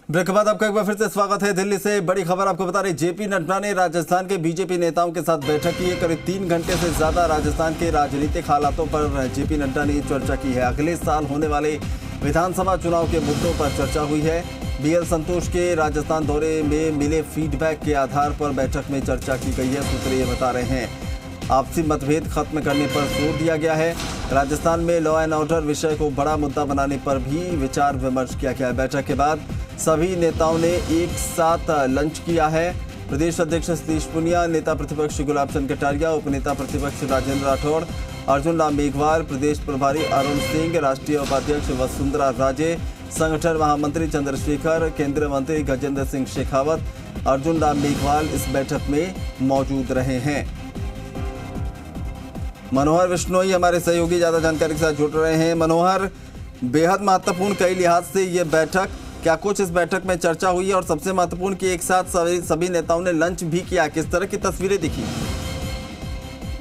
Break के बाद आपका एक बार फिर से स्वागत है। दिल्ली से बड़ी खबर आपको बता रही, जेपी नड्डा ने राजस्थान के बीजेपी नेताओं के साथ बैठक की है। करीब 3 घंटे से ज्यादा राजस्थान के राजनीतिक हालातों पर जेपी नड्डा ने चर्चा की है। अगले साल होने वाले विधानसभा चुनाव के मुद्दों पर चर्चा हुई है। बीएल संतोष के राजस्थान दौरे में मिले फीडबैक के आधार पर बैठक में चर्चा की गई है। सूत्र ये बता रहे हैं आपसी मतभेद खत्म करने पर जोर दिया गया है। राजस्थान में लॉ एंड ऑर्डर विषय को बड़ा मुद्दा बनाने पर भी विचार विमर्श किया गया है। बैठक के बाद सभी नेताओं ने एक साथ लंच किया है। प्रदेश अध्यक्ष सतीश पूनिया, नेता प्रतिपक्ष गुलाब चंद कटारिया, उपनेता प्रतिपक्ष राजेंद्र राठौड़, अर्जुन राम मेघवाल, प्रदेश प्रभारी अरुण सिंह, राष्ट्रीय उपाध्यक्ष वसुंधरा राजे, संगठन महामंत्री चंद्रशेखर, केंद्रीय मंत्री गजेंद्र सिंह शेखावत, अर्जुन राम मेघवाल इस बैठक में मौजूद रहे हैं। मनोहर विश्नोई हमारे सहयोगी ज्यादा जानकारी के साथ जुड़ रहे हैं। मनोहर, बेहद महत्वपूर्ण कई लिहाज से ये बैठक, क्या कुछ इस बैठक में चर्चा हुई है और सबसे महत्वपूर्ण कि एक साथ सभी नेताओं ने लंच भी किया, किस तरह की तस्वीरें दिखी?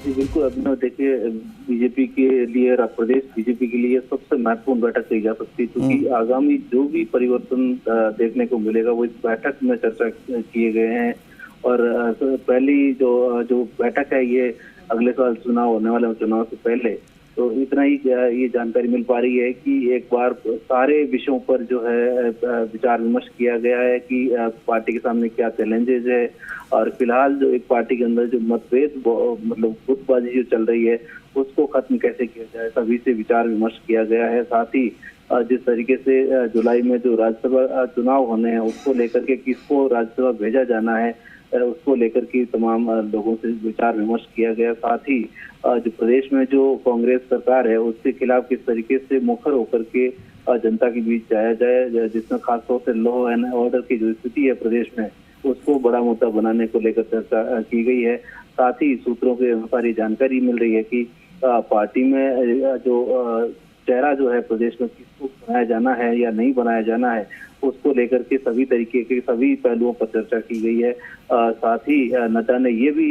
जी बिल्कुल अभिनव, देखिए बीजेपी के लिए, प्रदेश बीजेपी के लिए सबसे महत्वपूर्ण बैठक कही जा सकती है, क्योंकि आगामी जो भी परिवर्तन देखने को मिलेगा वो इस बैठक में चर्चा किए गए हैं। और पहली जो बैठक है ये अगले साल चुनाव होने वाले चुनाव से पहले, तो इतना ही ये जानकारी मिल पा रही है कि एक बार सारे विषयों पर जो है विचार विमर्श किया गया है कि पार्टी के सामने क्या चैलेंजेस है और फिलहाल जो एक पार्टी के अंदर जो मतभेद मतलब गुटबाजी जो चल रही है उसको खत्म कैसे किया जाए, सभी से विचार विमर्श किया गया है। साथ ही जिस तरीके से जुलाई में जो राज्यसभा चुनाव होने हैं उसको लेकर के किसको राज्यसभा भेजा जाना है उसको लेकर के तमाम लोगों से विचार विमर्श किया गया। साथ ही जो प्रदेश में जो कांग्रेस सरकार है उसके खिलाफ किस तरीके से मुखर होकर के जनता के बीच जाया जाए, जिसमें खासतौर से लॉ एंड ऑर्डर की जो स्थिति है प्रदेश में उसको बड़ा मुद्दा बनाने को लेकर चर्चा की गई है। साथ ही सूत्रों के अनुसार ये जानकारी मिल रही है कि पार्टी में जो चेहरा जो है प्रदेश में किसको बनाया जाना है या नहीं बनाया जाना है उसको लेकर के सभी तरीके के सभी पहलुओं पर चर्चा की गई है। साथ ही नड्डा ने ये भी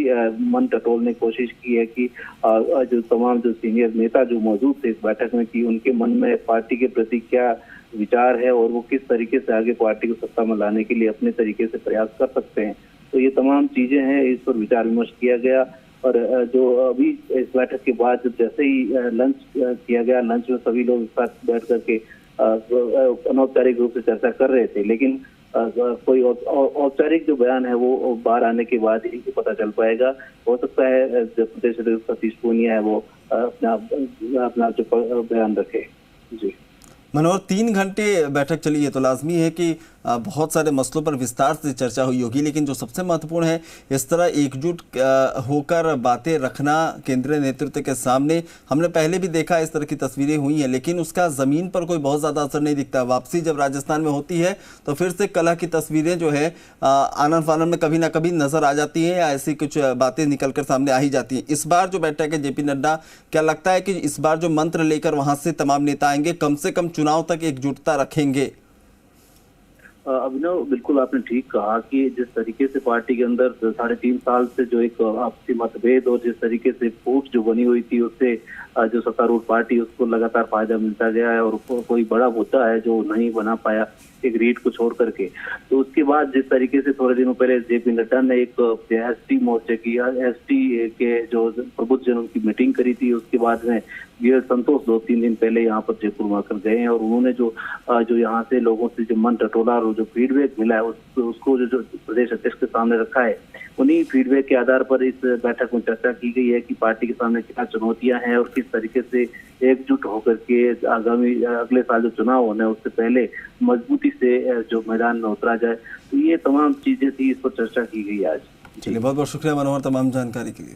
मन टटोलने की कोशिश की है कि जो तमाम जो सीनियर नेता जो मौजूद थे इस बैठक में कि उनके मन में पार्टी के प्रति क्या विचार है और वो किस तरीके से आगे पार्टी को सत्ता में लाने के लिए अपने तरीके से प्रयास कर सकते हैं। तो ये तमाम चीजें हैं, इस पर विचार विमर्श किया गया। और जो अभी इस बैठक के बाद जैसे ही लंच किया गया, लंच में सभी लोग एक साथ बैठ करके अनौपचारिक रूप से चर्चा कर रहे थे, लेकिन कोई औपचारिक जो बयान है वो बाहर आने के बाद ही पता चल पाएगा। हो सकता है जो प्रदेश अध्यक्ष सतीश पूनिया है वो अपना जो बयान रखे। जी मनोहर, 3 घंटे बैठक चली है तो लाजमी है कि बहुत सारे मसलों पर विस्तार से चर्चा हुई होगी, लेकिन जो सबसे महत्वपूर्ण है इस तरह एकजुट होकर बातें रखना केंद्रीय नेतृत्व के सामने। हमने पहले भी देखा इस तरह की तस्वीरें हुई हैं, लेकिन उसका ज़मीन पर कोई बहुत ज़्यादा असर नहीं दिखता। वापसी जब राजस्थान में होती है तो फिर से कलह की तस्वीरें जो है आनन फानन में कभी ना कभी नजर आ जाती हैं या ऐसी कुछ बातें निकल कर सामने आ ही जाती हैं। इस बार जो बैठक है जेपी नड्डा, क्या लगता है कि इस बार जो मंत्र लेकर वहां से तमाम नेता आएंगे, कम से कम चुनाव तक एकजुटता रखेंगे? अभिनव, बिल्कुल आपने ठीक कहा कि जिस तरीके से पार्टी के अंदर 3.5 साल से जो एक आपसी मतभेद और जिस तरीके से फूट जो बनी हुई थी उससे जो सत्तारूढ़ पार्टी उसको लगातार फायदा मिलता गया है और कोई बड़ा मुद्दा है जो नहीं बना पाया एक रीट को छोड़ करके। तो उसके बाद जिस तरीके से थोड़े दिनों पहले जेपी नड्डा ने एक एसटी मोर्चे की एसटी के जो प्रबुद्धजनों की मीटिंग करी थी, उसके बाद में बीएल संतोष 2-3 दिन पहले यहाँ पर जयपुर आकर गए हैं और उन्होंने जो यहाँ से लोगों से जो मन टटोला और जो फीडबैक मिला है उसको जो प्रदेश अध्यक्ष के सामने रखा है। उन्हीं फीडबैक के आधार पर इस बैठक में चर्चा की गई है कि पार्टी के सामने क्या चुनौतियां हैं और किस तरीके से एकजुट होकर के आगामी अगले साल जो चुनाव होने उससे पहले मजबूती से जो मैदान में उतरा जाए। तो ये तमाम चीजें थी, इस पर चर्चा की गई आज। चलिए, बहुत बहुत शुक्रिया मनोहर तमाम जानकारी के लिए।